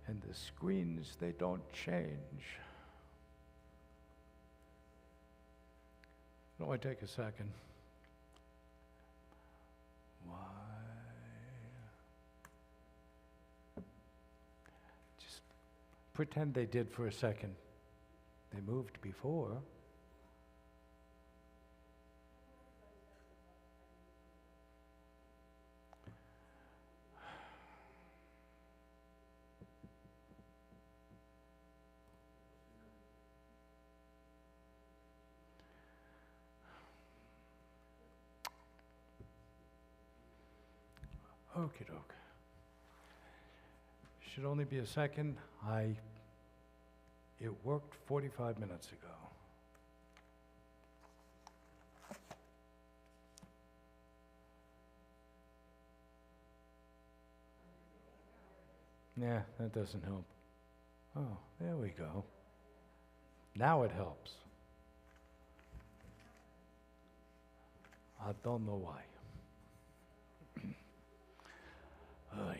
And the screens, they don't change. It'll only take a second. Why? Just pretend they did for a second. They moved before. Okie doke. Should only be a second. It worked 45 minutes ago. Yeah, that doesn't help. Oh, there we go. Now it helps. I don't know why. Oy.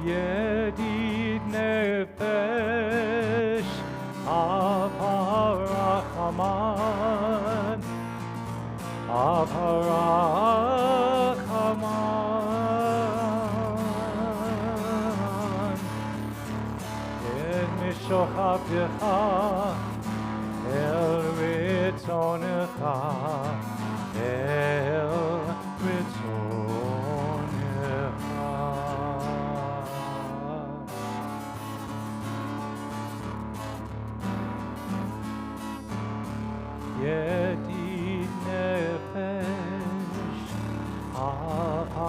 Yedid nefesh Avarachaman Avarachaman En mishochatecha El ritzonecha El ritzonecha Yedid nefesh Avarachaman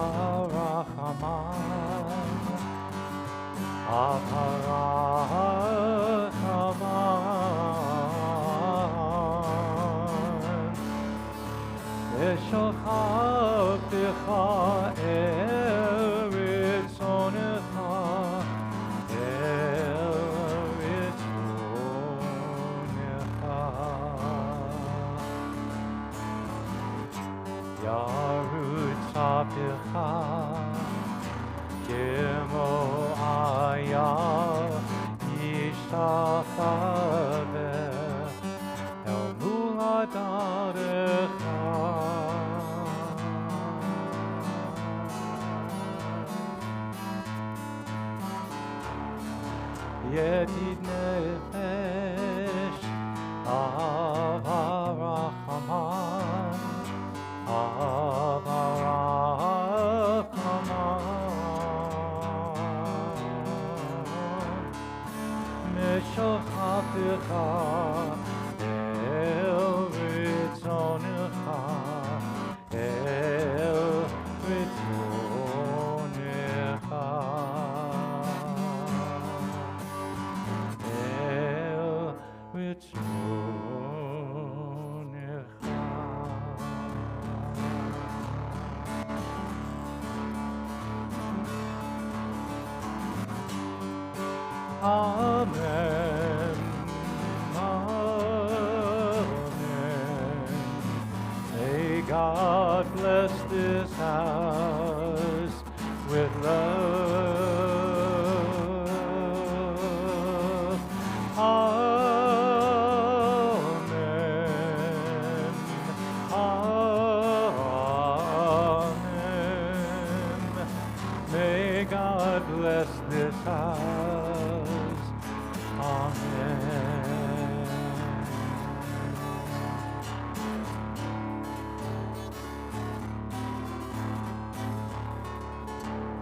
Avarachaman Eshochavtecha eretzonecha כמו היה ישתחווה אל מולדתך. ידיד נפש אב הרחמן, אב הרחמן, משוחחתך אל רצונך, אל רצונך, אל רצונך. Amen. Amen. May God bless this house with love. Amen. Amen. May God bless this house. Amen.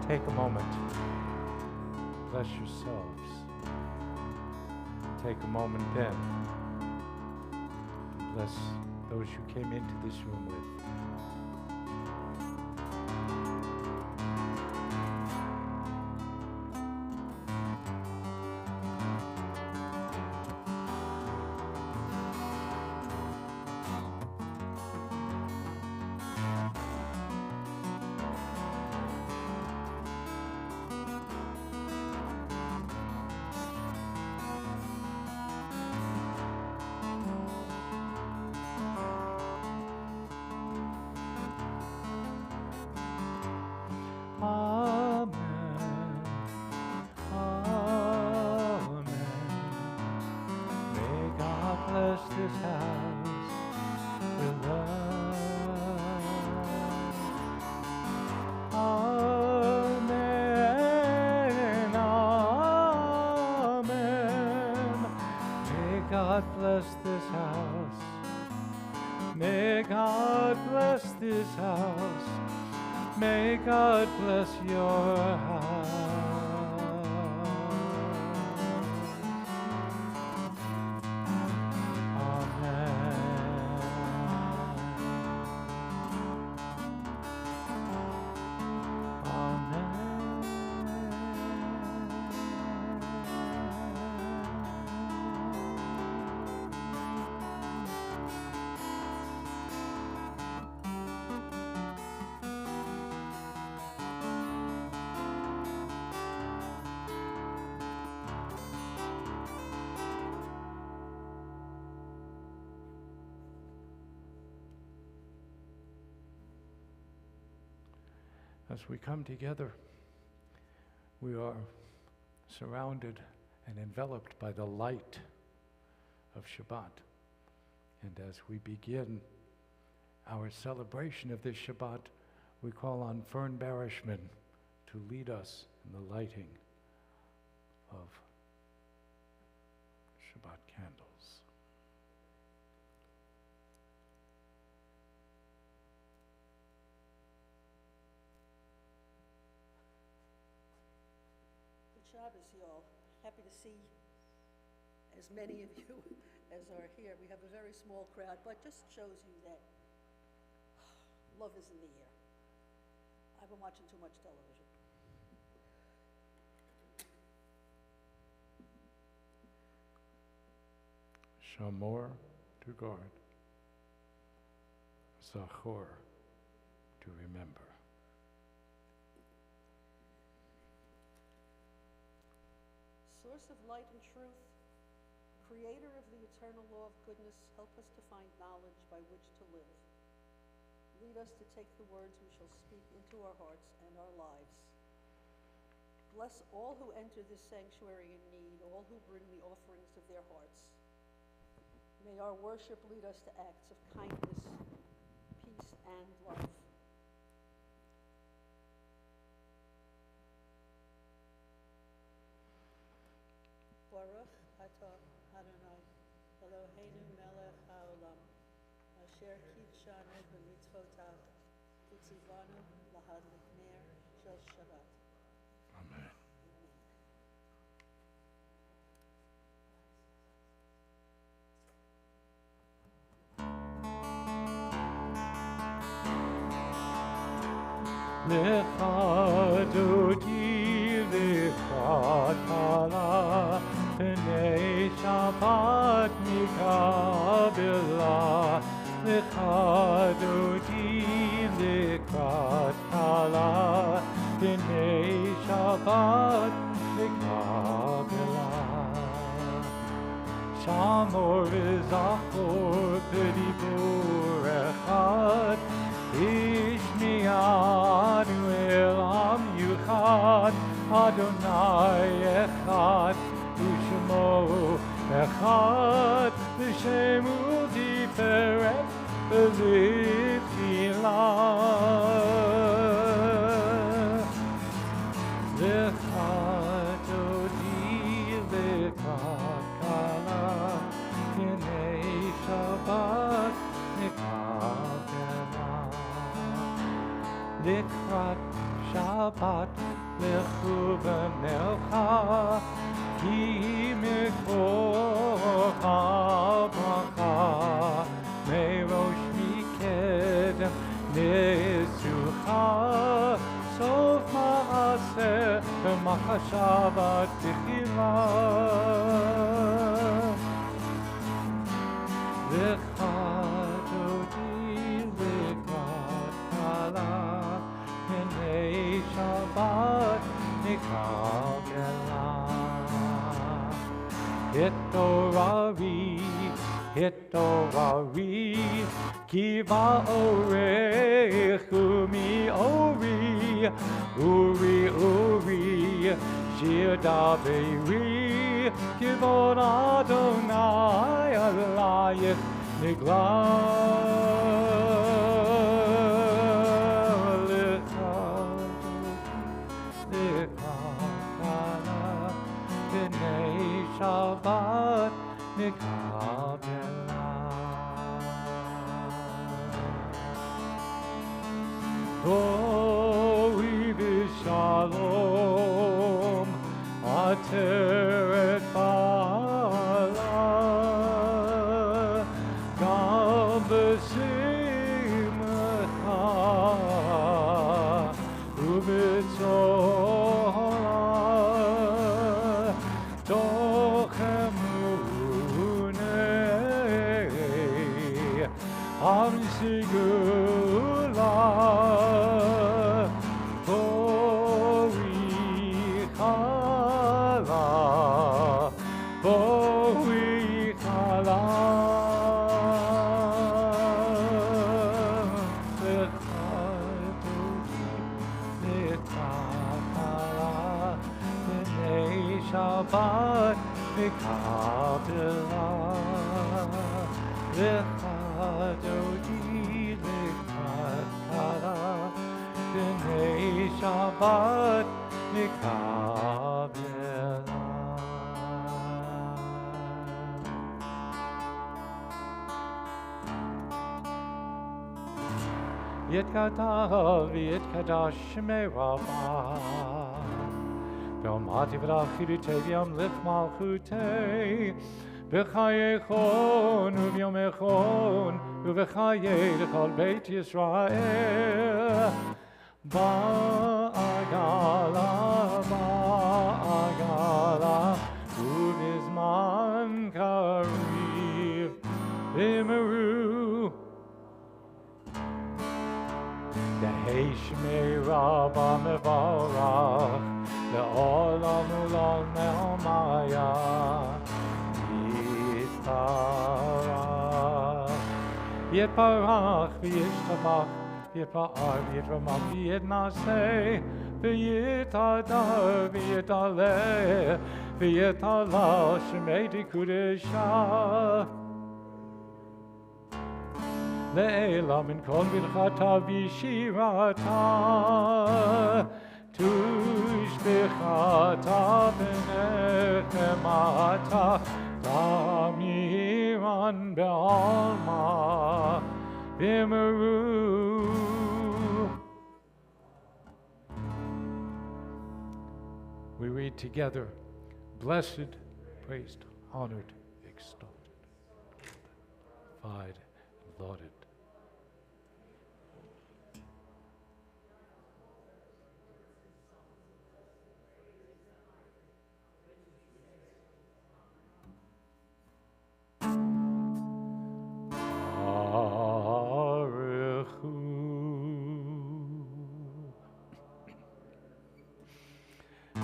Take a moment. Bless yourselves. Take a moment then. Bless those you came into this room with. Amen. Amen. May God bless this house with love. Amen. Amen. May God bless this house. May God bless this house. May God bless your house. Amen. Amen. As we come together, we are surrounded and enveloped by the light of Shabbat. And as we begin our celebration of this Shabbat, we call on Fern Barishman to lead us in the lighting of Shabbat candles. Shabbos, y'all. Happy to see as many of you as are here. We have a very small crowd, but just shows you that love is in the air. I've been watching too much television. Shamor, to guard. Zachor, to remember. Source of light and truth, creator of the eternal law of goodness, help us to find knowledge by which to live. Lead us to take the words we shall speak into our hearts and our lives. Bless all who enter this sanctuary in need, all who bring the offerings of their hearts. May our worship lead us to acts of kindness, peace, and love. Baruch atah Adonai, Eloheinu melech haolam, asher kidshanu b'mitzvotav, v'tzivanu lahadlikner shel Shabbat. Amen. Lecha dodi lecha kala, Pnei Shabbat mikabela. Lecha dodi lecha kala, Pnei Shabbat mikabela. Shamor v'zachor b'dibur echad, Ishmi'anu elam yuchad, Adonai echad, U'shemo echad, V'shemu tiferet v'litzilah. Lecha dodi lecha kala, Pnei Shabbat mikabela. Likrat Shabbat lechu v'melcha, ki mikocha bracha, merosh mikedem nesucha, sof ma'aseh v'machashavat tchila. Lecha dodi likrat kala, Pnei Shabbat mikabela. Hitorari, kiva orech umi ori, uri, shir daveri, kivod Adonai alayich nigla. Shabbat mikabela. Tori v'shalom ateret ba'ala, gam b'simcha u'b'tzola, Tochemune am sigula, Bori chala, Shabbat mikabela. Lecha dodi lecha kala, Pnei Shabbat mikabela. Yitkadav yitkadash shmei Rabbah, V'omati v'lachirutei v'yom lich malchutei, V'chayechon u'v'yom echon, U'v'chayei l'chol Beit Yisrael. Ba'agala, u'v'zman kariv, V'meru, Yehei shmei Rabbah mevarach, Le'olam u'lal me'omaya, Yitparach v'yishtabach, יתפאר ויתרומם ויתנשא ויתהדר ויתעלה ויתהלל שמי קודשה לעילא מן כל מלכתה ושירתה תושבחתה ונחמתה תמירן בעלמא v'emeru. We read together, blessed, praised, honored, exalted, glorified, and lauded.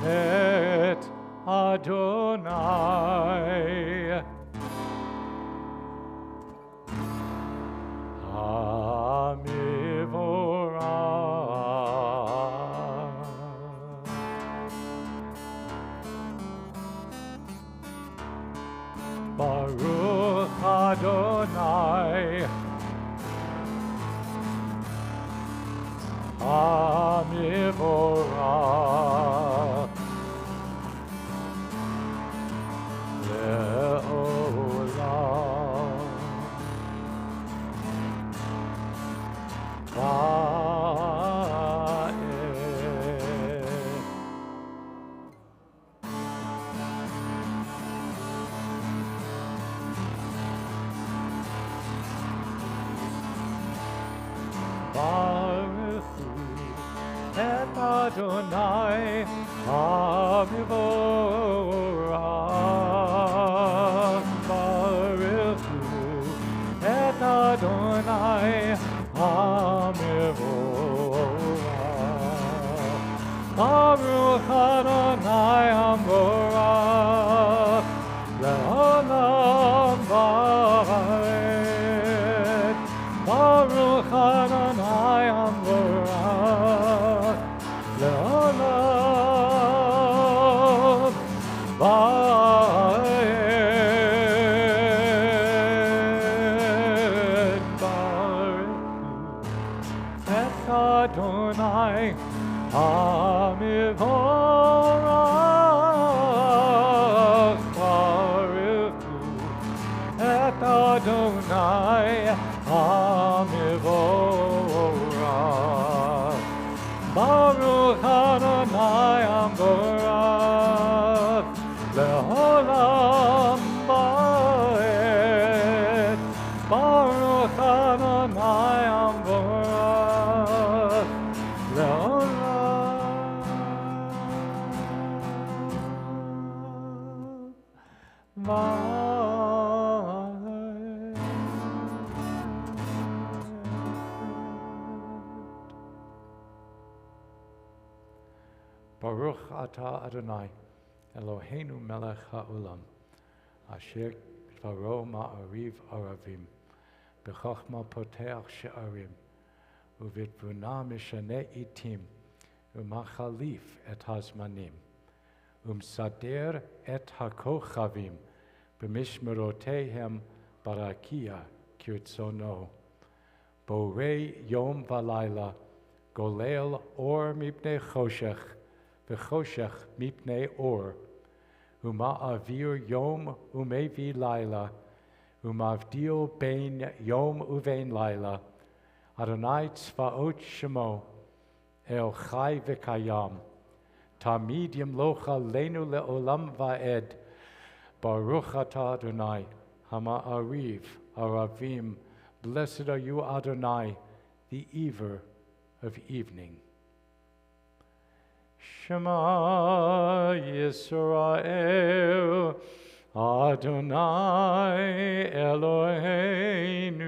Et Adonai Hamivorach Baruch Adonai Hamivorach Le'olam Va'ed. Baruchu et Adonai Hamivorach. Baruchu et Adonai Hamivorach. Baruch Adonai Hamivorach le'olam va'ed. Baruch Adonai Hamivorach le'olam va'ed. Baruch et Adonai Hamivorach. Baruch et Adonai Hamivorach. Baruch Adonai Hamivorach le'olam va'ed. Baruch Adonai Hamivorach le'olam va'ed. Baruch atah Adonai, Eloheinu melech ha'olam, asher dvaro ma'ariv aravim, b'chochma poteach she'arim, uv'tvuna mishane itim, u'machalif et hazmanim, umsader et hakochavim, b'mishmerotehem barakia kirtzono, borei yom v'layla, golel or mipnei choshech, v'choshech mipnei or, uma'avir yom umevi laila, umavdil bein yom uvein laila, Adonai tzvaot shemo, el chai v'kayam, tamid yimlocha leinu le'olam va'ed, Baruch atah Adonai, hama'ariv, aravim, blessed are you Adonai, the Ever of evening. Shema Yisrael, Adonai Eloheinu,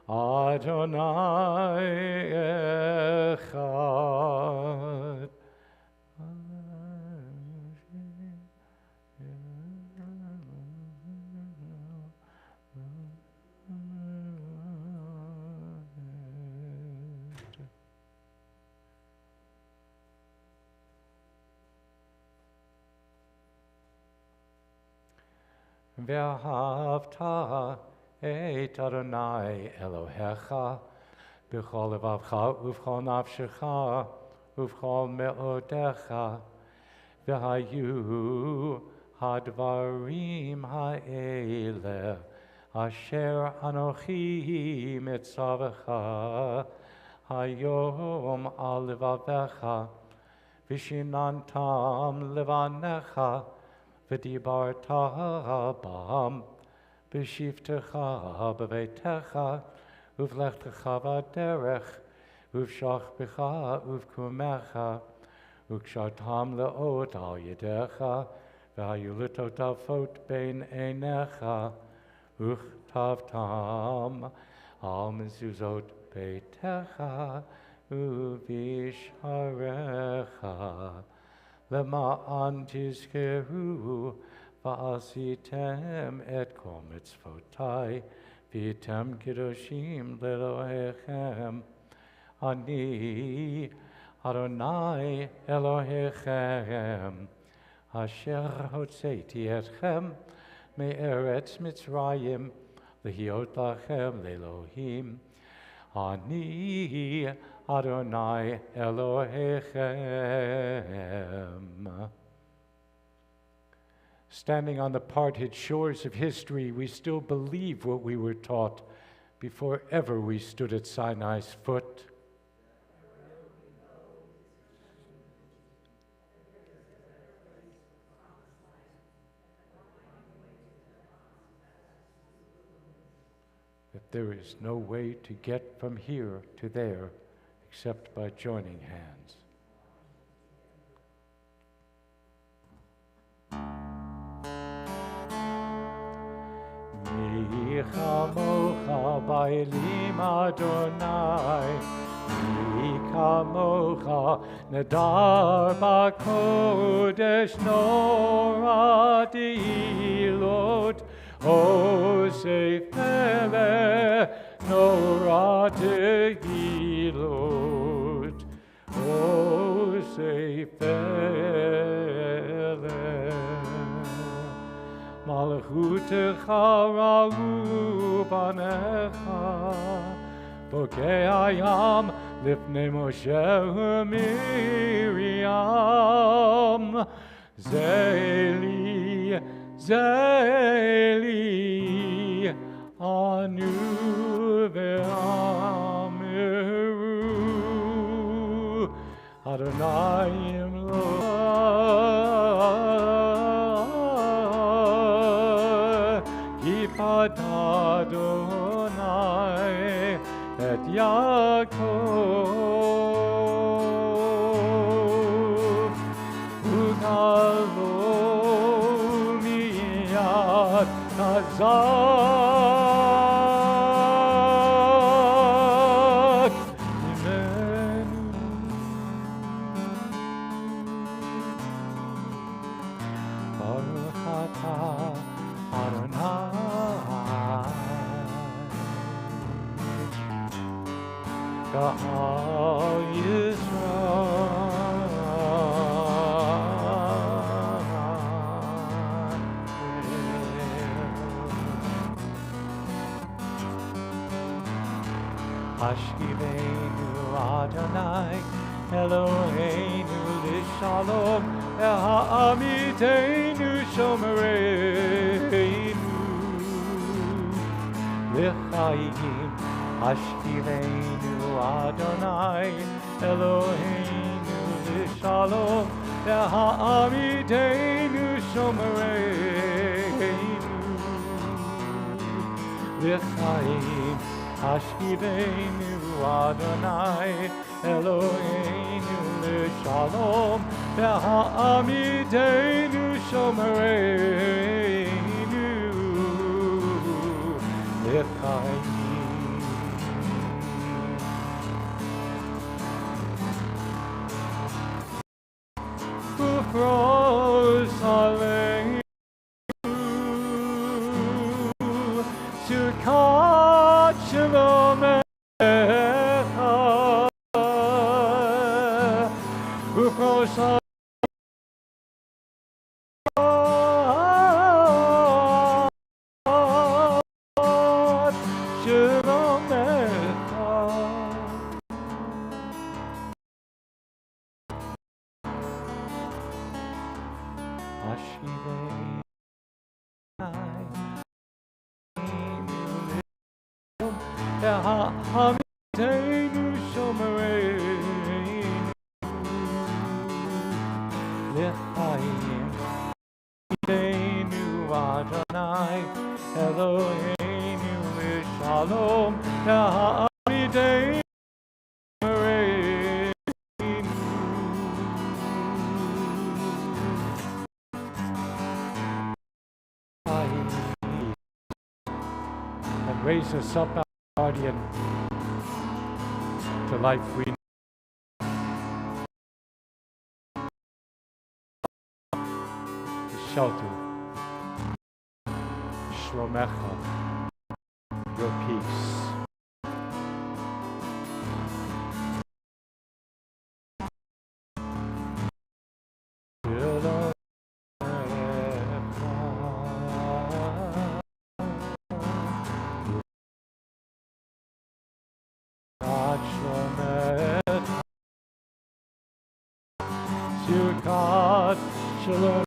Adonai Echad. ואהבת את אדוני אלוהיך בכל לבבך ובכל נפשך ובכל מאודיך, והיו הדברים האלה אשר אנוכי מצווך היום על לבביך, ושיננתם לבניך, ודיברת בם בשבתך בביתך, ובלכתך בדרך, ובשוכבך ובקומך, וקשרתם לאות על ידיך, והיו לטוטפות בין עיניך, וכתבתם על מזוזות ביתך ובשעריך, למען תזכרו ועשיתם את כל מצוותי, והייתם קדושים לאלוהיכם. אני אדוני אלוהיכם, אשר הוצאתי אתכם מארץ מצרים, להיות לכם לאלוהים. אני אדוני אלוהיכם. Standing on the parted shores of history, we still believe what we were taught before ever we stood at Sinai's foot. That there is no way to get from here to there except by joining hands. Mi chamocha ba'elim Adonai, mi kamocha nadar ba'kodesh nora deilot, Osefele nora deilot, Osefele. Malchutecha ra'u banecha, bokei hayam lifnei Moshe u'Miriam, Zeli, Zeli, anu ve'amiru, Adonai Adonai et Yaakov, ugalo miyad chazak imenu. Baruch atah Adonai Ka'al Yisrael, Hashkivenu Adonai Eloheinu Lishalom, Ha'amiteinu Shomereinu L'chaim. Hashkivenu Adonai Eloheinu Lishalom, Ha'amiteinu Shomereinu L'chaim. Hashkivenu Adonai Eloheinu Lishalom, Ha'amiteinu Shomereinu L'chaim. Aleinu Sukkot Shalom Echa Ufros Hashivei Ha'amitenu shomereinu L'chaim Einu Adonai Eloheinu L'shalom Ha'amitenu and raise us up, our guardian, to life we know. Shelter, Shlomecha, your peace. God, Shalom.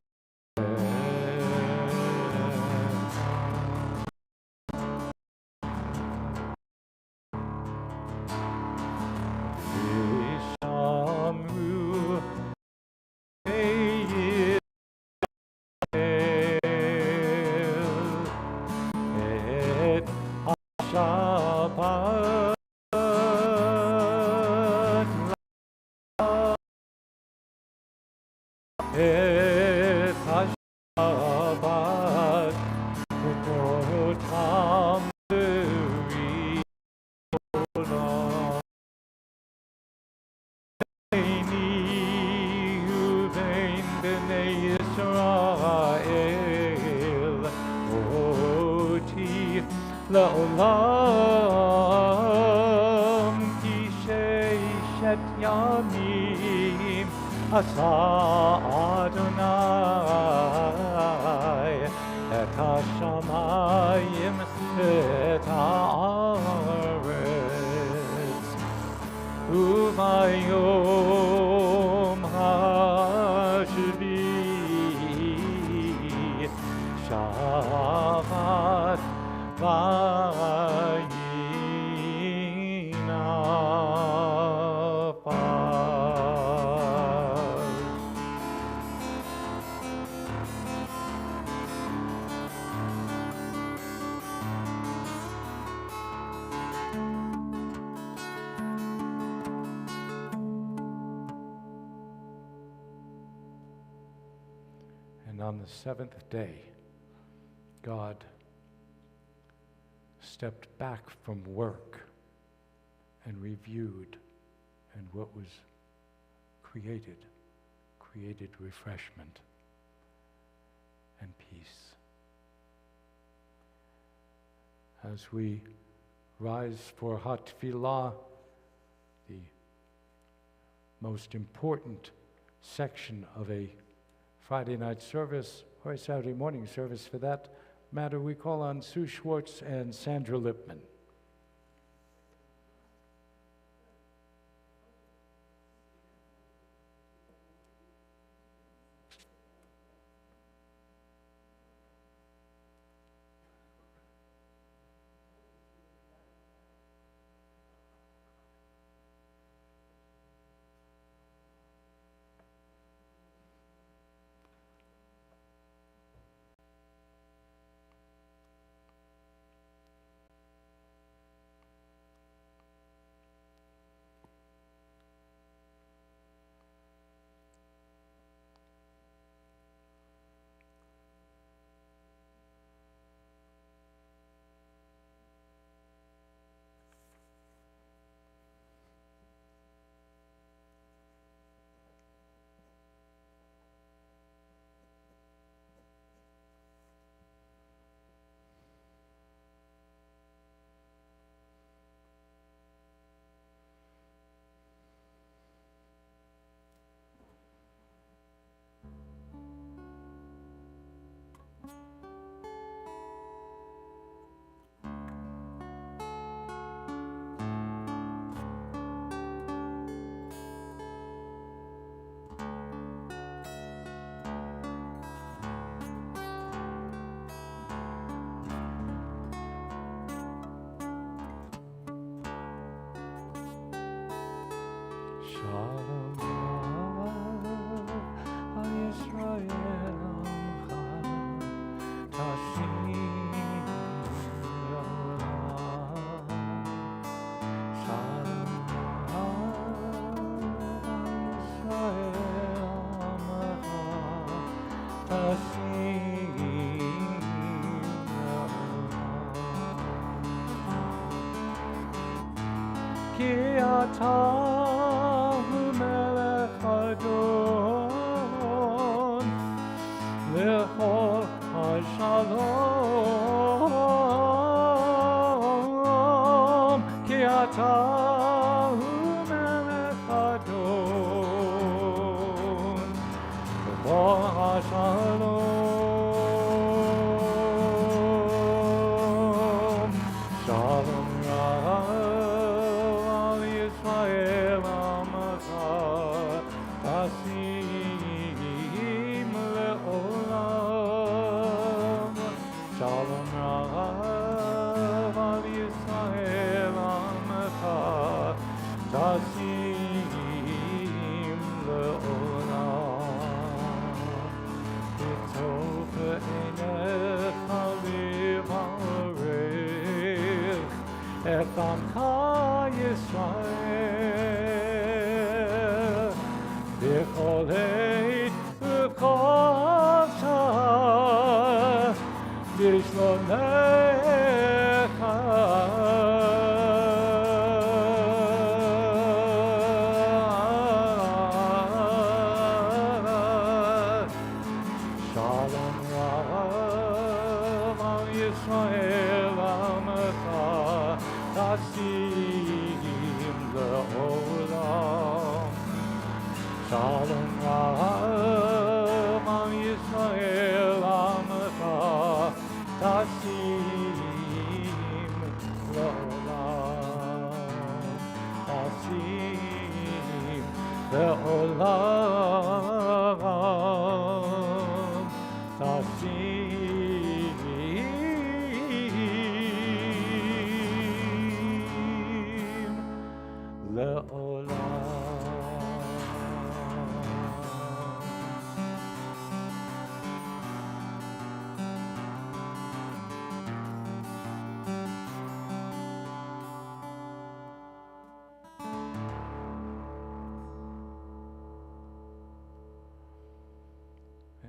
Et HaShabbat V'Totam V'Ri'olam Beini Uvein B'nei Yisrael Oti La'olam Ki Sheishet Yamim Asa Adonai et hashamayim et haaretz ubayom hashvi Shabbat And on the seventh day, God stepped back from work and reviewed, and what was created refreshment and peace. As we rise for Hatfilah, the most important section of a Friday night service, or a Saturday morning service for that matter, we call on Sue Schwartz and Sandra Lipman.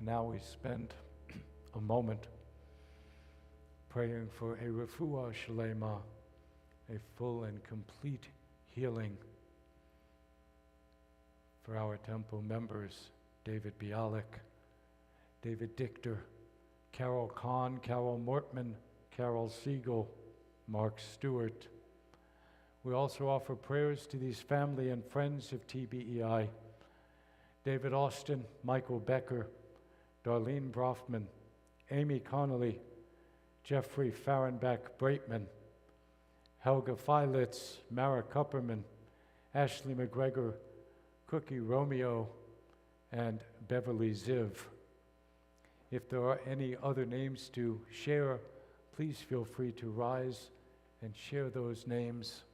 Now we spend a moment praying for a refuah shlema, a full and complete healing for our temple members, David Bialik, David Dichter, Carol Kahn, Carol Mortman, Carol Siegel, Mark Stewart. We also offer prayers to these family and friends of TBEI, David Austin, Michael Becker, Darlene Brofman, Amy Connolly, Jeffrey Fahrenbach-Breitman, Helga Feilitz, Mara Kupperman, Ashley McGregor, Cookie Romeo, and Beverly Ziv. If there are any other names to share, please feel free to rise and share those names.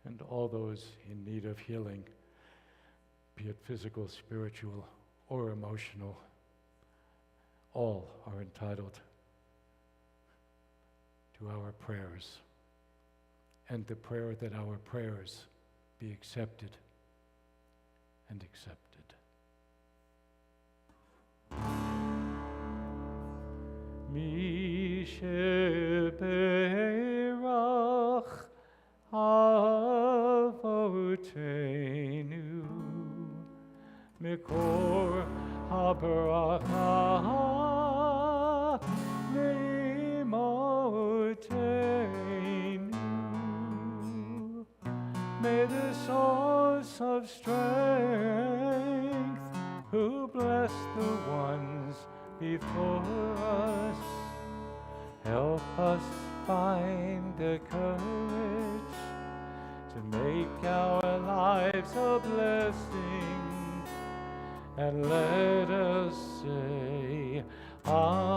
And all those in need of healing, be it physical, spiritual, or emotional, all are entitled to our prayers, and the prayer that our prayers be accepted and accepted. Mi sheberach Avotenu Mikor habaraka Limotenu. May the souls of strength, who bless the ones before us. Help us find the courage to make our lives a blessing, and let us say, Amen.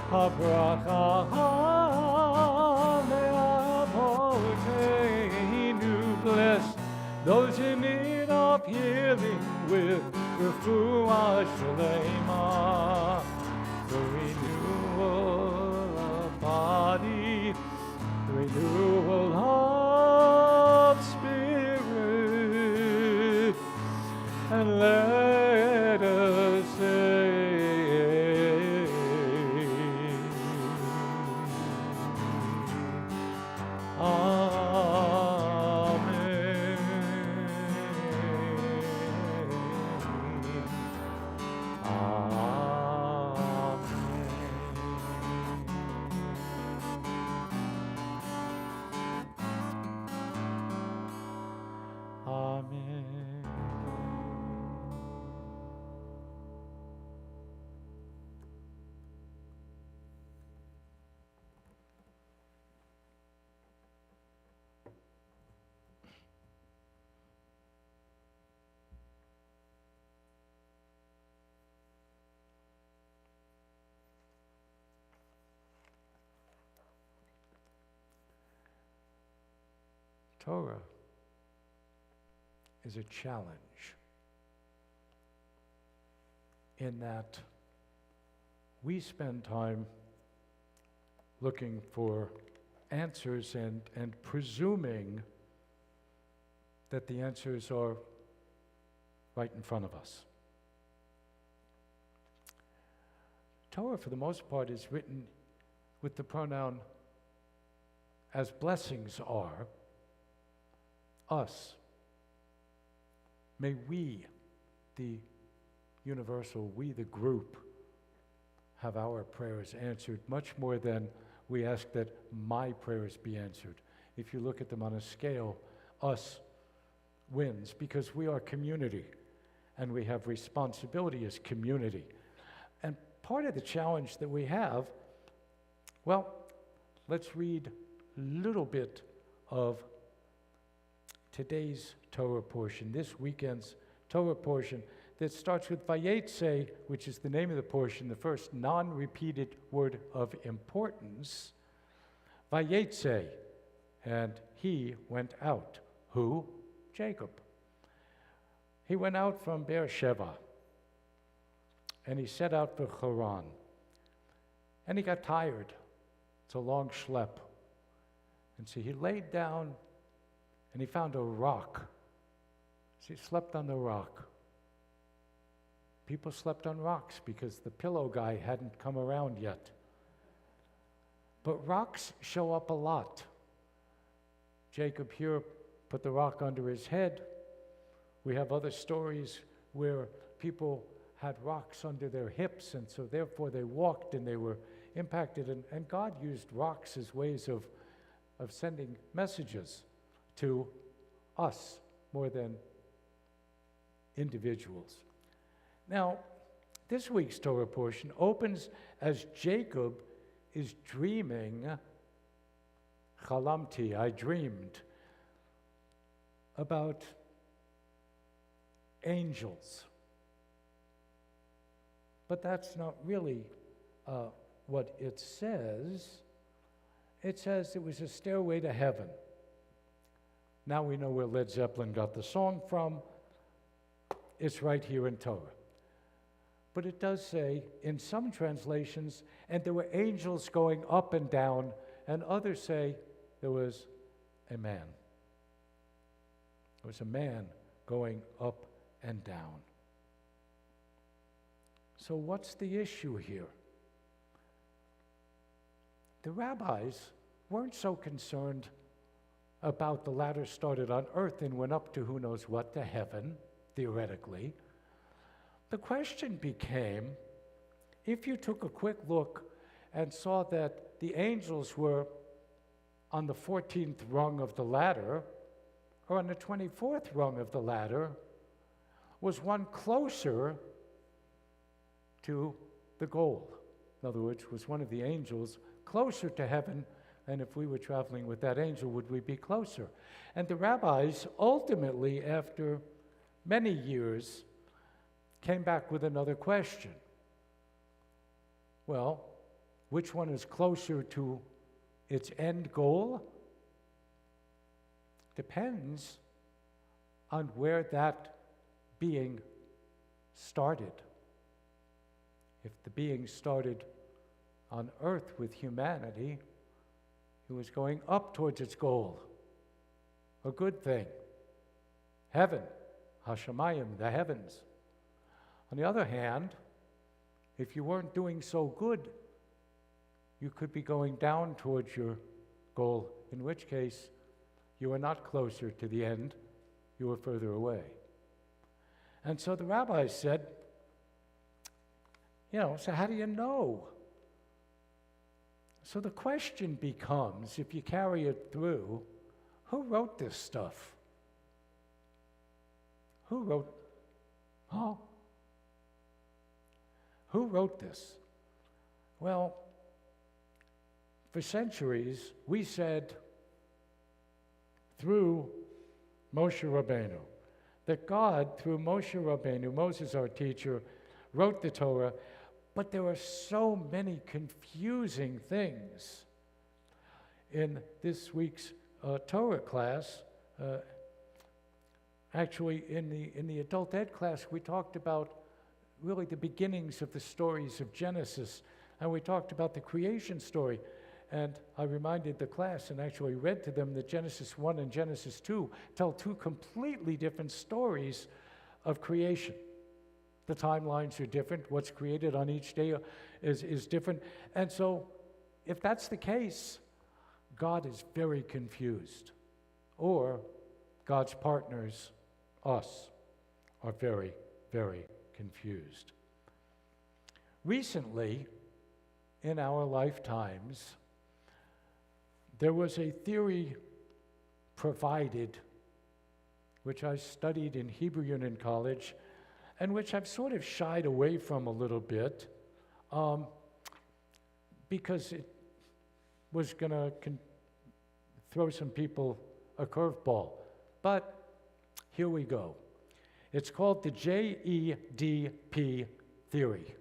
Habracha me'avoteinu, bless those in need of healing with refuah shalema, the renewal of body, the renewal of spirit, and let us say, Torah is a challenge in that we spend time looking for answers and presuming that the answers are right in front of us. Torah, for the most part, is written with the pronoun as blessings are, us. May we, the universal, we, the group, have our prayers answered much more than we ask that my prayers be answered. If you look at them on a scale, us wins because we are community and we have responsibility as community. And part of the challenge that we have, well, let's read a little bit of today's Torah portion, this weekend's Torah portion, that starts with Vayetze, which is the name of the portion, the first non-repeated word of importance. Vayetze, and he went out. Who? Jacob. He went out from Beersheba, and he set out for Haran. And he got tired. It's a long schlep. And so he laid down, and he found a rock. So he slept on the rock. People slept on rocks because the pillow guy hadn't come around yet. But rocks show up a lot. Jacob here put the rock under his head. We have other stories where people had rocks under their hips, and so therefore they walked and they were impacted. And God used rocks as ways of sending messages to us more than individuals. Now, this week's Torah portion opens as Jacob is dreaming, chalamti, I dreamed, about angels. But that's not really what it says. It says it was a stairway to heaven. Now we know where Led Zeppelin got the song from. It's right here in Torah. But it does say, in some translations, and there were angels going up and down, and others say there was a man. There was a man going up and down. So what's the issue here? The rabbis weren't so concerned about the ladder started on earth and went up to who knows what, to heaven, theoretically. The question became, if you took a quick look and saw that the angels were on the 14th rung of the ladder, or on the 24th rung of the ladder, was one closer to the goal? In other words, was one of the angels closer to heaven, and if we were traveling with that angel, would we be closer? And the rabbis ultimately, after many years, came back with another question. Well, which one is closer to its end goal? Depends on where that being started. If the being started on earth with humanity, it was going up towards its goal, a good thing. Heaven, Hashemayim, the heavens. On the other hand, if you weren't doing so good, you could be going down towards your goal, in which case you were not closer to the end, you were further away. And so the rabbis said, so how do you know? So the question becomes, if you carry it through, who wrote this stuff? Who wrote this? Well, for centuries, we said through Moshe Rabbeinu, that God, through Moshe Rabbeinu, Moses our teacher, wrote the Torah, but there are so many confusing things. In this week's Torah class, actually in the adult ed class, we talked about really the beginnings of the stories of Genesis, and we talked about the creation story. And I reminded the class and actually read to them that Genesis 1 and Genesis 2 tell two completely different stories of creation. The timelines are different. What's created on each day is different. And so, if that's the case, God is very confused. Or God's partners, us, are very, very confused. Recently, in our lifetimes, there was a theory provided, which I studied in Hebrew Union College, and which I've sort of shied away from a little bit, because it was going to throw some people a curveball. But here we go. It's called the JEDP theory.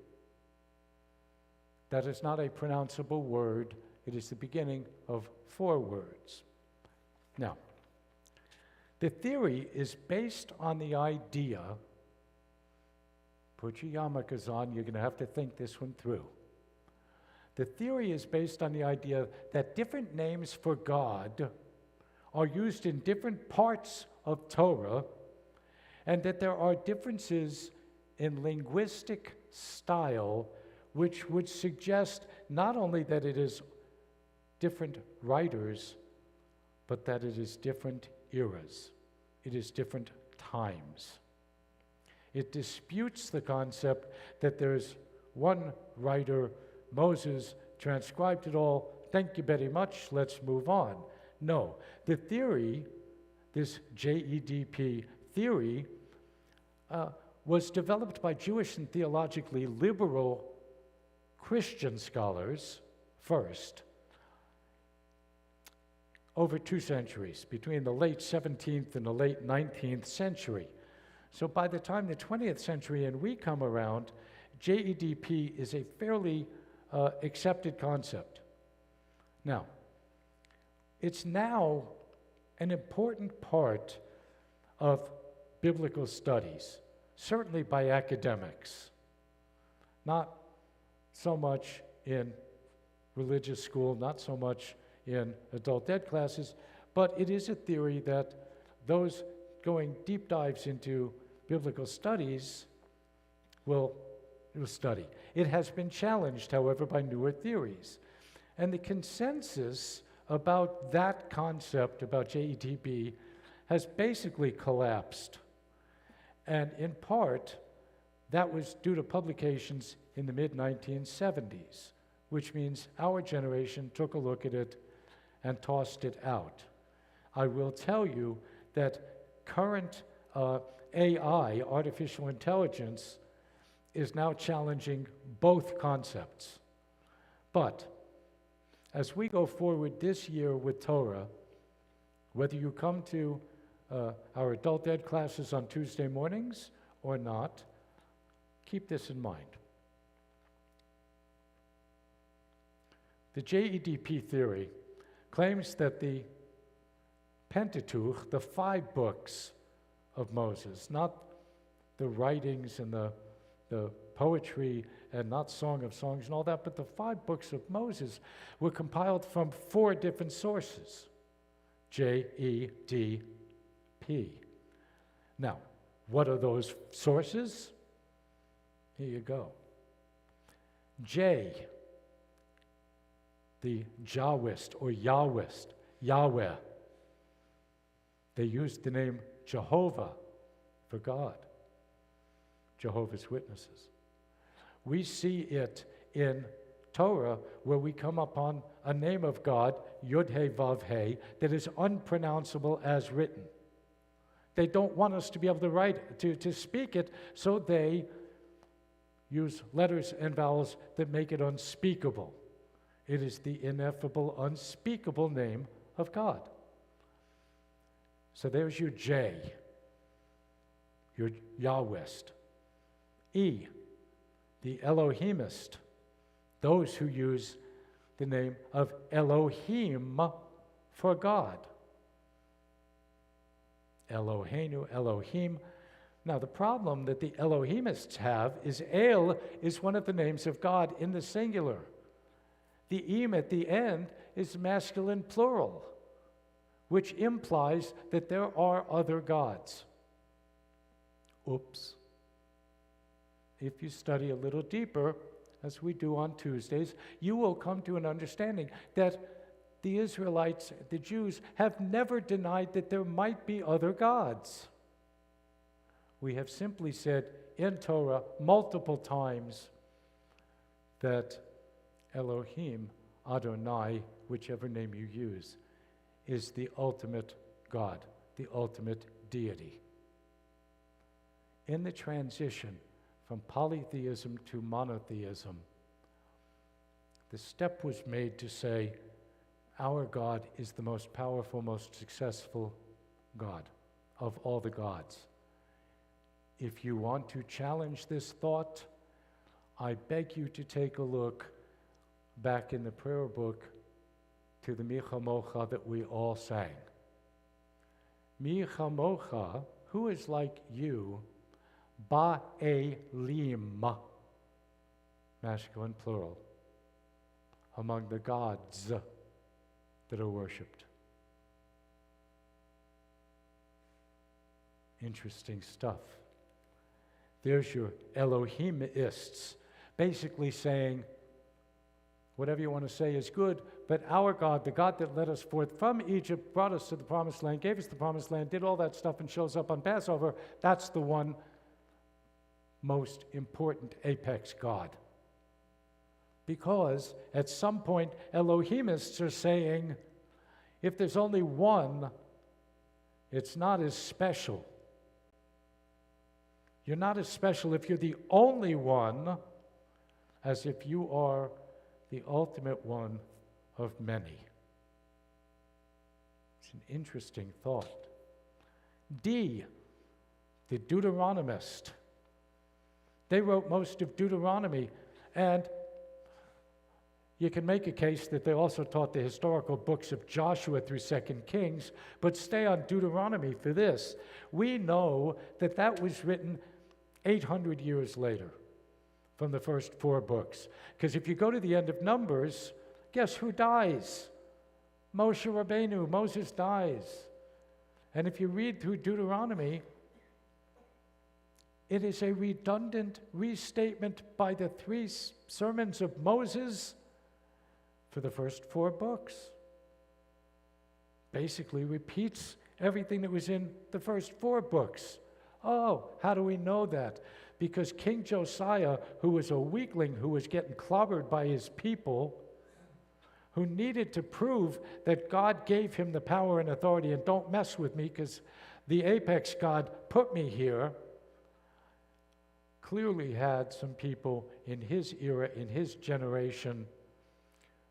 That is not a pronounceable word. It is the beginning of 4 words. Now, the theory is based on the idea, put your yarmulkes on, you're going to have to think this one through. The theory is based on the idea that different names for God are used in different parts of Torah, and that there are differences in linguistic style which would suggest not only that it is different writers, but that it is different eras. It is different times. It disputes the concept that there's one writer, Moses, transcribed it all, thank you very much, let's move on. No, the theory, this JEDP theory, was developed by Jewish and theologically liberal Christian scholars first, over 2 centuries, between the late 17th and the late 19th century. So by the time the 20th century and we come around, JEDP is a fairly accepted concept. Now, it's now an important part of biblical studies, certainly by academics, not so much in religious school, not so much in adult ed classes, but it is a theory that those going deep dives into biblical studies will study. It has been challenged, however, by newer theories. And the consensus about that concept, about JETP, has basically collapsed. And in part, that was due to publications in the mid-1970s, which means our generation took a look at it and tossed it out. I will tell you that current AI, artificial intelligence, is now challenging both concepts. But as we go forward this year with Torah, whether you come to our adult ed classes on Tuesday mornings or not, keep this in mind. The JEDP theory claims that the Pentateuch, the 5 books of Moses, not the writings and the poetry and not Song of Songs and all that, but the 5 books of Moses were compiled from 4 different sources. JEDP. Now, what are those sources? Here you go. J, the Jahwist or Yahwist, Yahweh. They used the name Jehovah for God, Jehovah's Witnesses. We see it in Torah where we come upon a name of God, Yud-He Vav-He, that is unpronounceable as written. They don't want us to be able to write it, to speak it, so they use letters and vowels that make it unspeakable. It is the ineffable, unspeakable name of God. So there's your J, your Yahwist. E, the Elohimist, those who use the name of Elohim for God. Eloheinu, Elohim. Now, the problem that the Elohimists have is El is one of the names of God in the singular. The Im at the end is masculine plural, which implies that there are other gods. Oops. If you study a little deeper, as we do on Tuesdays, you will come to an understanding that the Israelites, the Jews, have never denied that there might be other gods. We have simply said in Torah multiple times that Elohim, Adonai, whichever name you use, is the ultimate God, the ultimate deity. In the transition from polytheism to monotheism, the step was made to say, our God is the most powerful, most successful God of all the gods. If you want to challenge this thought, I beg you to take a look back in the prayer book to the Mi Chamocha that we all sang. Mi Chamocha, who is like you, Ba'elim, masculine plural, among the gods that are worshipped. Interesting stuff. There's your Elohimists, basically saying, whatever you want to say is good, but our God, the God that led us forth from Egypt, brought us to the promised land, gave us the promised land, did all that stuff and shows up on Passover, that's the one most important apex God. Because at some point, Elohimists are saying, if there's only one, it's not as special. You're not as special if you're the only one as if you are the ultimate one of many. It's an interesting thought. D, the Deuteronomist. They wrote most of Deuteronomy, and you can make a case that they also taught the historical books of Joshua through 2 Kings, but stay on Deuteronomy for this. We know that that was written 800 years later from the first 4 books. Because if you go to the end of Numbers, guess who dies? Moshe Rabbeinu. Moses dies. And if you read through Deuteronomy, it is a redundant restatement by the 3 sermons of Moses for the first 4 books. basically repeats everything that was in the first 4 books. Oh, how do we know that? Because King Josiah, who was a weakling, who was getting clobbered by his people, who needed to prove that God gave him the power and authority, and don't mess with me because the apex God put me here, clearly had some people in his era, in his generation,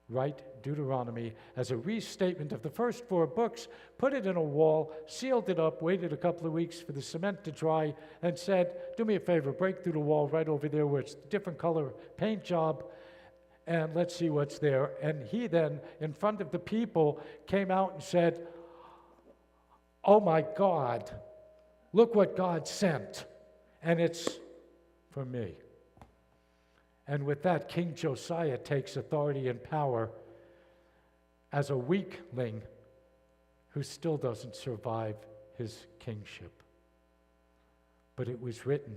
write Deuteronomy as a restatement of the first 4 books, put it in a wall, sealed it up, waited a couple of weeks for the cement to dry, and said, do me a favor, break through the wall right over there where it's a different color paint job, and let's see what's there. And he then, in front of the people, came out and said, oh my God, look what God sent, and it's for me. And with that, King Josiah takes authority and power as a weakling who still doesn't survive his kingship. But it was written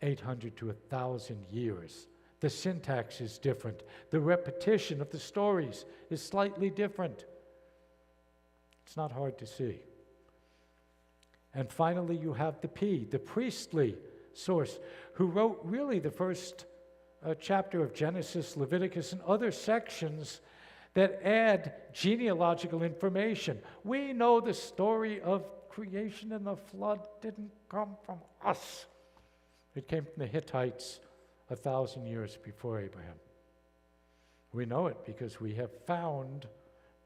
800 to 1,000 years. The syntax is different. The repetition of the stories is slightly different. It's not hard to see. And finally, you have the priestly source, who wrote really the first chapter of Genesis, Leviticus, and other sections that add genealogical information. We know the story of creation and the flood didn't come from us. It came from the Hittites 1,000 years before Abraham. We know it because we have found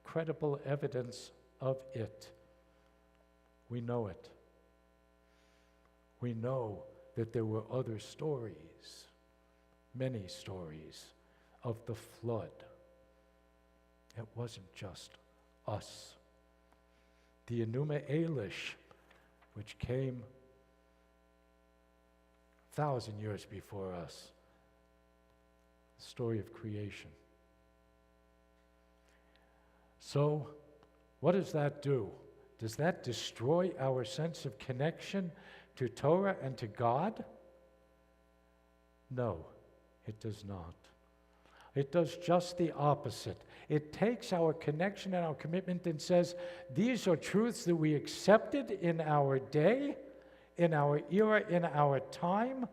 credible evidence of it. We know it. We know that there were other stories, many stories, of the flood. It wasn't just us. The Enuma Elish, which came 1,000 years before us, the story of creation. So, what does that do? Does that destroy our sense of connection to Torah and to God? No, it does not. It does just the opposite. It takes our connection and our commitment and says, these are truths that we accepted in our day, in our era, in our time,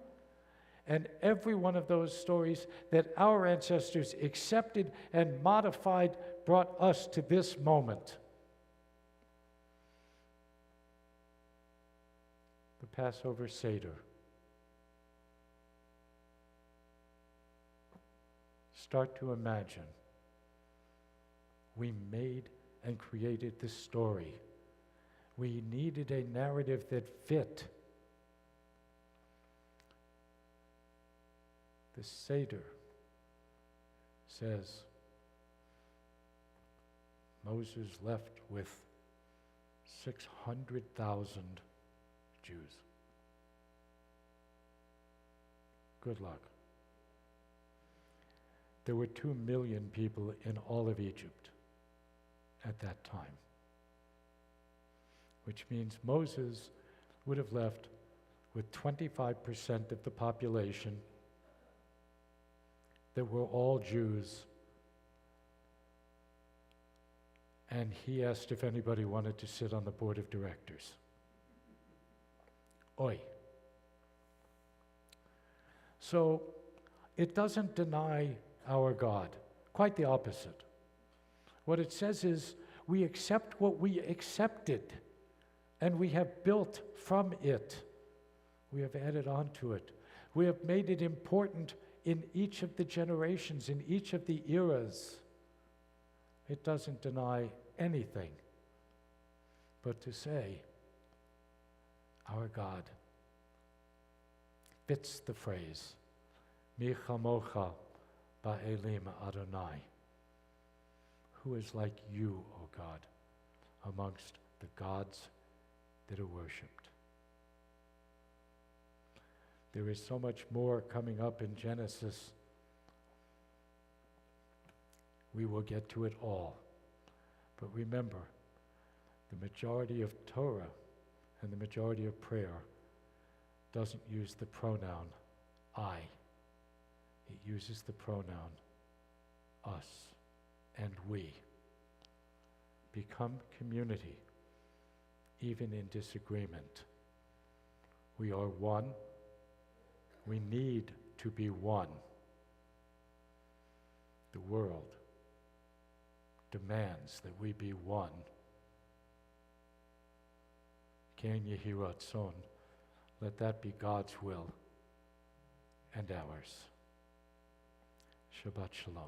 and every one of those stories that our ancestors accepted and modified brought us to this moment. The Passover Seder. Start to imagine. We made and created this story. We needed a narrative that fit. The Seder says Moses left with 600,000 Jews. Good luck. There were 2 million people in all of Egypt at that time, which means Moses would have left with 25% of the population that were all Jews, and he asked if anybody wanted to sit on the board of directors. Oi. So it doesn't deny our God. Quite the opposite. What it says is we accept what we accepted, and we have built from it. We have added on to it. We have made it important in each of the generations, in each of the eras. It doesn't deny anything, but to say our God fits the phrase, Mi chamocha ba'elim Adonai. Who is like you, O God, amongst the gods that are worshipped? There is so much more coming up in Genesis. We will get to it all. But remember, the majority of Torah and the majority of prayer doesn't use the pronoun I. It uses the pronoun us and we. become community, even in disagreement. We are one. We need to be one. The world demands that we be one. Ken Yehi Ratzon, let that be God's will and ours. Shabbat Shalom.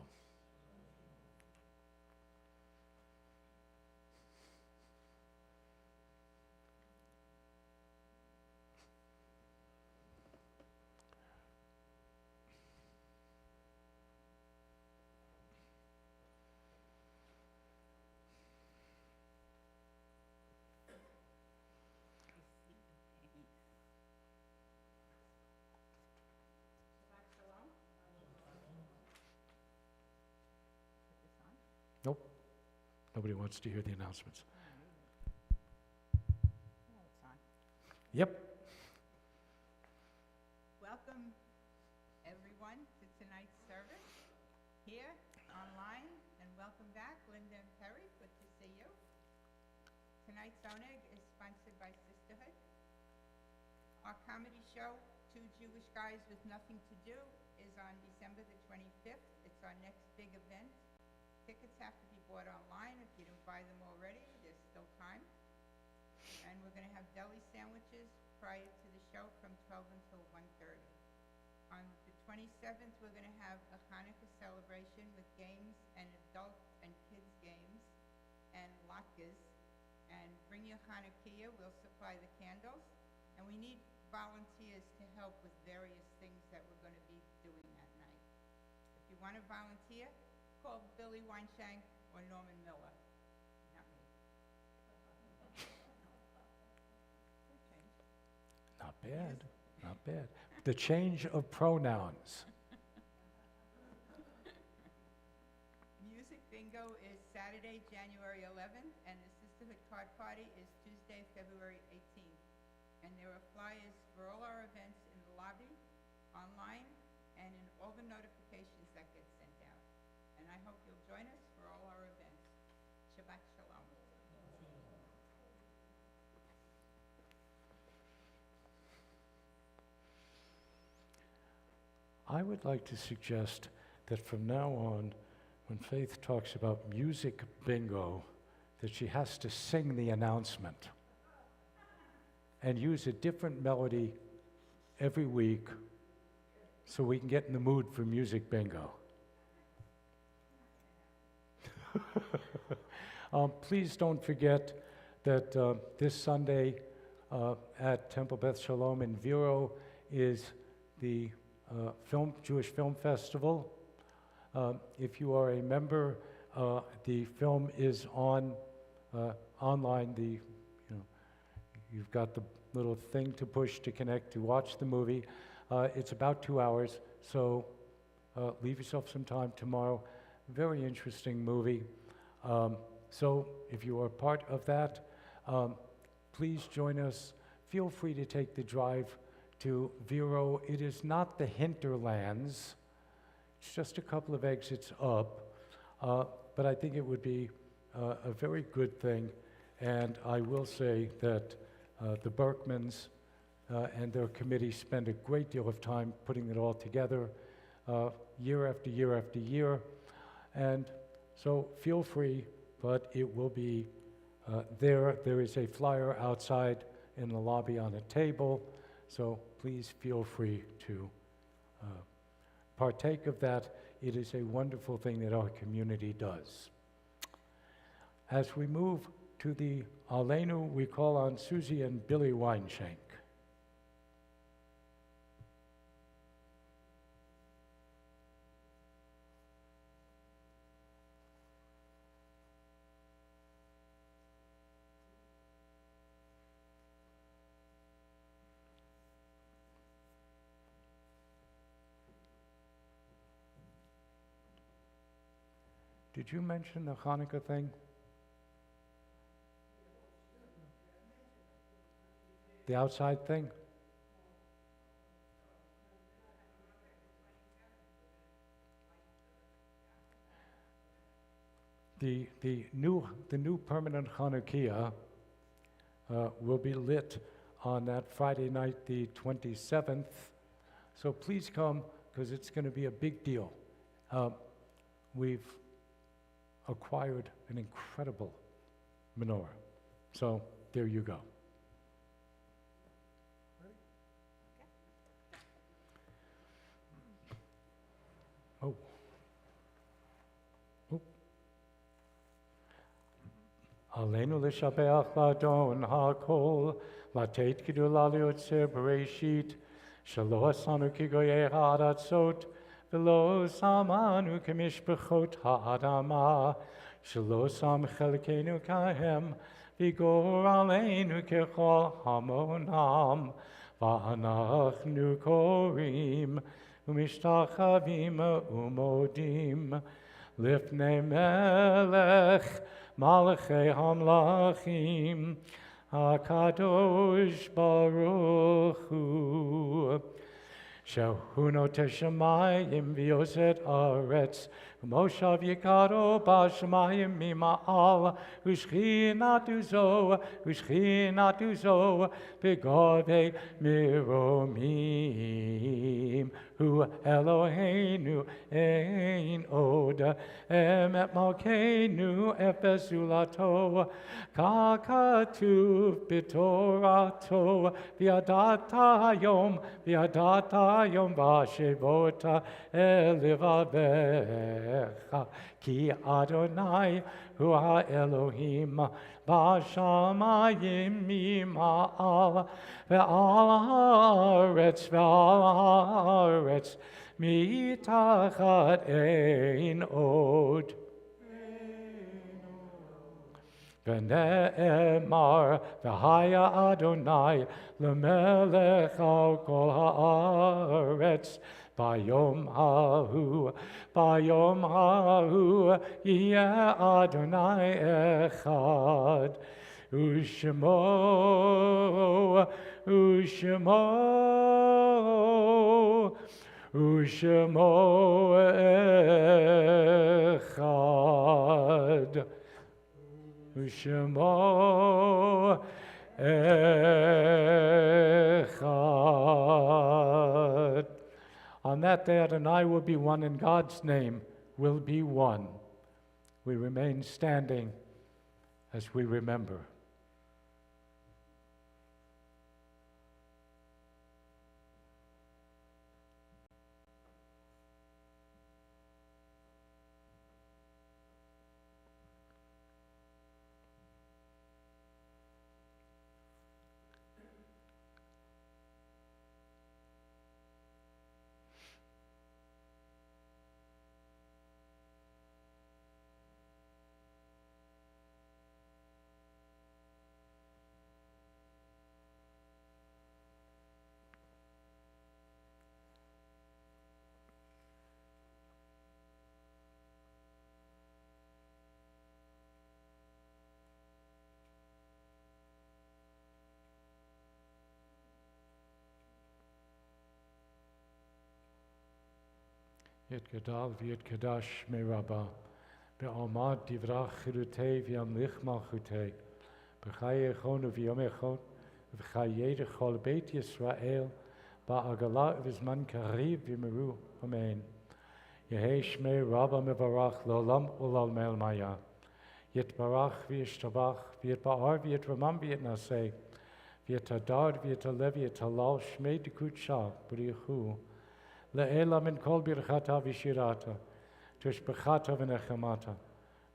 Nope. Nobody wants to hear the announcements. Oh, it's on. Yep. Welcome, everyone, to tonight's service, here, online, and welcome back, Linda and Perry, good to see you. Tonight's Oneg is sponsored by Sisterhood. Our comedy show, Two Jewish Guys with Nothing to Do, is on December the 25th. It's our next big event. Tickets have to be bought online. If you didn't buy them already, there's still time. And we're going to have deli sandwiches prior to the show from 12 until 1:30. On the 27th, we're going to have a Hanukkah celebration with games and adult and kids games and latkes. And bring your Hanukkah, we'll supply the candles. And we need volunteers to help with various things that we're going to be doing that night. If you want to volunteer, call Billy Weinshank or Norman Miller, not me. Not bad. Not bad. The change of pronouns. Music bingo is Saturday, January 11th, and the Sisterhood Card Party is Tuesday, February 18th. And there are flyers for all our events in the lobby, online, and in all the notifications that get sent out. And I hope you'll join us for all our events. Shabbat Shalom. I would like to suggest that from now on, when Faith talks about music bingo, that she has to sing the announcement and use a different melody every week so we can get in the mood for music bingo. Please don't forget that this Sunday at Temple Beth Shalom in Vero is the Jewish Film Festival. If you are a member, the film is on online. You've got the little thing to push to connect to watch the movie. It's about 2 hours, so leave yourself some time tomorrow. Very interesting movie. So if you are part of that, please join us. Feel free to take the drive to Vero. It is not the hinterlands. It's just a couple of exits up. But I think it would be a very good thing. And I will say that the Berkmans and their committee spend a great deal of time putting it all together year after year after year. And so feel free, but it will be there. There is a flyer outside in the lobby on a table, so please feel free to partake of that. It is a wonderful thing that our community does. As we move to the Aleinu, we call on Susie and Billy Weinshank. Did you mention the Hanukkah thing? The outside thing? The new permanent Hanukkah will be lit on that Friday night, the 27th. So please come, because it's going to be a big deal. We've acquired an incredible menorah. So there you go. Oh. Aleinu l'shabeach l'adon ha'kol, לתת גדולה ליוצר בראשית, שלא עשנו כגויי הארצות, ולא שמנו כמשפחות האדמה, שלא שם חלקנו כהם, וגורלנו ככל המונם, ואנחנו קוראים ומשתחווים ומודים לפני מלך מלכי המלכים, הקדוש ברוך הוא, שהוא נוטה שמיים ויוסד ארץ, ומושב יקרו בשמיים ממעל, ושכינתו זו בגבי מרומים. הוא אלוהינו אין עוד, אמת מלכנו אפס זולתו, ככתוב בתורתו, וידעת היום והשבות אל לבבך, כי אדוני הוא האלוהים בשמיים ממעל, ועל הארץ מתחת אין עוד. ונאמר, והיה אדוני למלך על כל הארץ, ביום ההוא יהיה אדוני אחד, ושמו אחד. ושמו echad. On that day, Adonai will be one, and God's name will be one. We remain standing as we remember. יתגדל ויתקדש מרבה, בעלמד דברך חירותי וימליך מלכותי, בחיי אכון וביום אכון, ובחיי כל בית ישראל, בעגלה ובזמן קריב ומרו, אמן. יהי שמי רבה מברך לעולם ולעלמי. יתברך וישתבח, ויתפאר ויתרומם ויתנשא, ויתהדר ויתעלה ויתהלל שמי דקודשה בריחו, לעילה מן כל ברכתה ושירתה, תשבחתה ונחמתה,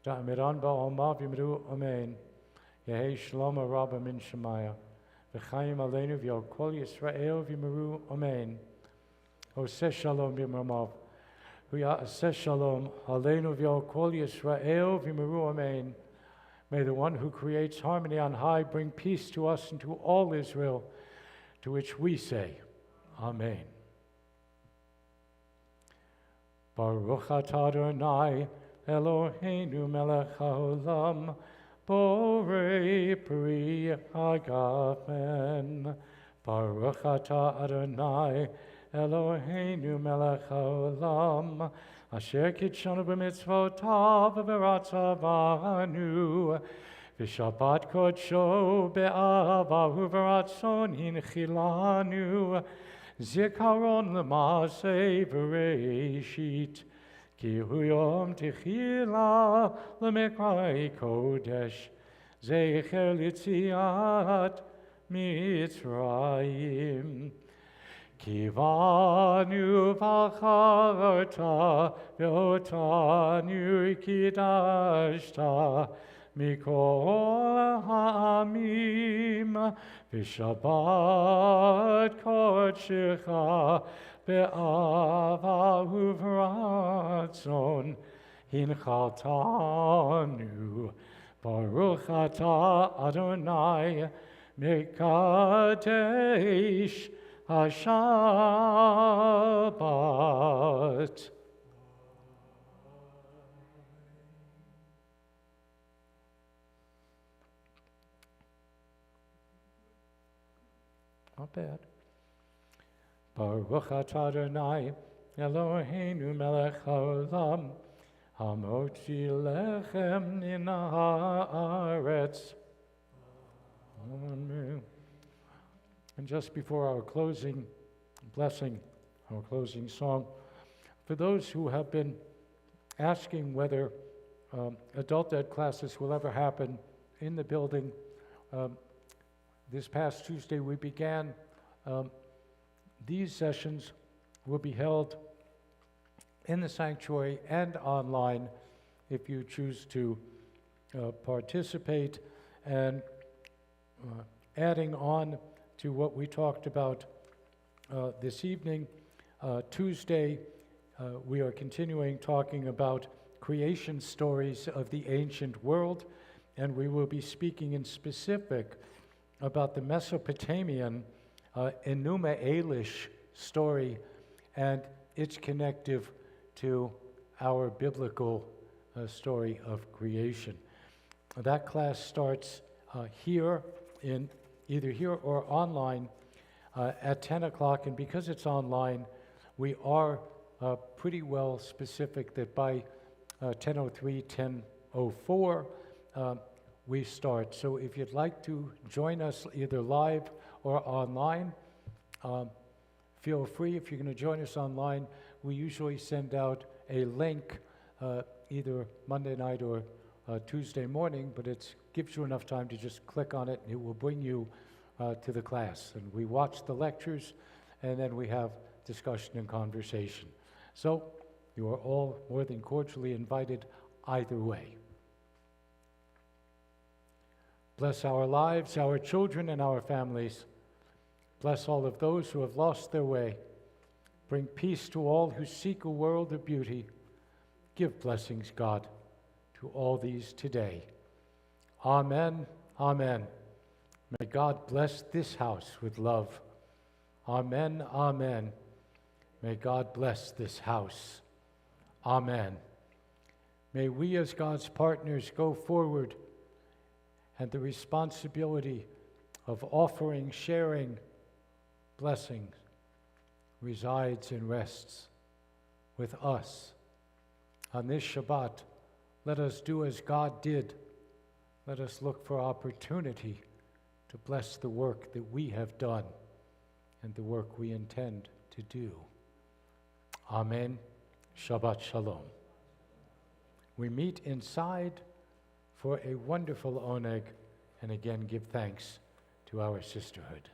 דאמירן בעלמה ואמרו אמן. יהי שלום רבה מן שמיה, וחיים עלינו ועל כל ישראל ואמרו אמן. עושה שלום במרומיו, הוא יעשה שלום עלינו ועל כל ישראל ואמרו amen. May the one who creates harmony on high bring peace to us and to all Israel, to which we say, Amen. Baruch atah Adonai Eloheinu melech haolam, borei pri hagafen. Baruch atah Adonai Eloheinu melech haolam, asher kitshanu b'mitzvotav v'ratzavanu, v'shabbat kodsho be'avahu v'ratzon hinchilanu, zikaron l'maaseh v'reishit, ki hu yom techila l'mekrai kodesh, zecher l'tziat Mitzrayim. Kivanu v'acharta v'otanu kidashta mikol ha'amim v'shabbat kodshecha be'ava uvratzon hinchaltanu Baruch atah Adonai Mekadesh HaShabbat. Not bad. Baruch atah Adonai Eloheinu melech haolam hamotzi lechem min haaretz. Amen. And just before our closing blessing, our closing song, for those who have been asking whether adult ed classes will ever happen in the building, this past Tuesday we began. These sessions will be held in the sanctuary and online if you choose to participate. And adding on to what we talked about this evening, Tuesday, we are continuing talking about creation stories of the ancient world, and we will be speaking in specific about the Mesopotamian Enuma Elish story and its connective to our biblical story of creation. That class starts here, either here or online at 10 o'clock, and because it's online, we are pretty well specific that by 10:03, 10:04, we start. So if you'd like to join us either live or online, feel free. If you're going to join us online, we usually send out a link either Monday night or Tuesday morning, but it gives you enough time to just click on it, and it will bring you to the class. And we watch the lectures, and then we have discussion and conversation. So you are all more than cordially invited either way. Bless our lives, our children, and our families. Bless all of those who have lost their way. Bring peace to all who seek a world of beauty. Give blessings, God, to all these today. Amen. Amen. May God bless this house with love. Amen. Amen. May God bless this house. Amen. May we as God's partners go forward, and the responsibility of offering, sharing blessings resides and rests with us. On this Shabbat, let us do as God did. Let us look for opportunity to bless the work that we have done and the work we intend to do. Amen. Shabbat Shalom. We meet inside for a wonderful oneg, and again give thanks to our sisterhood.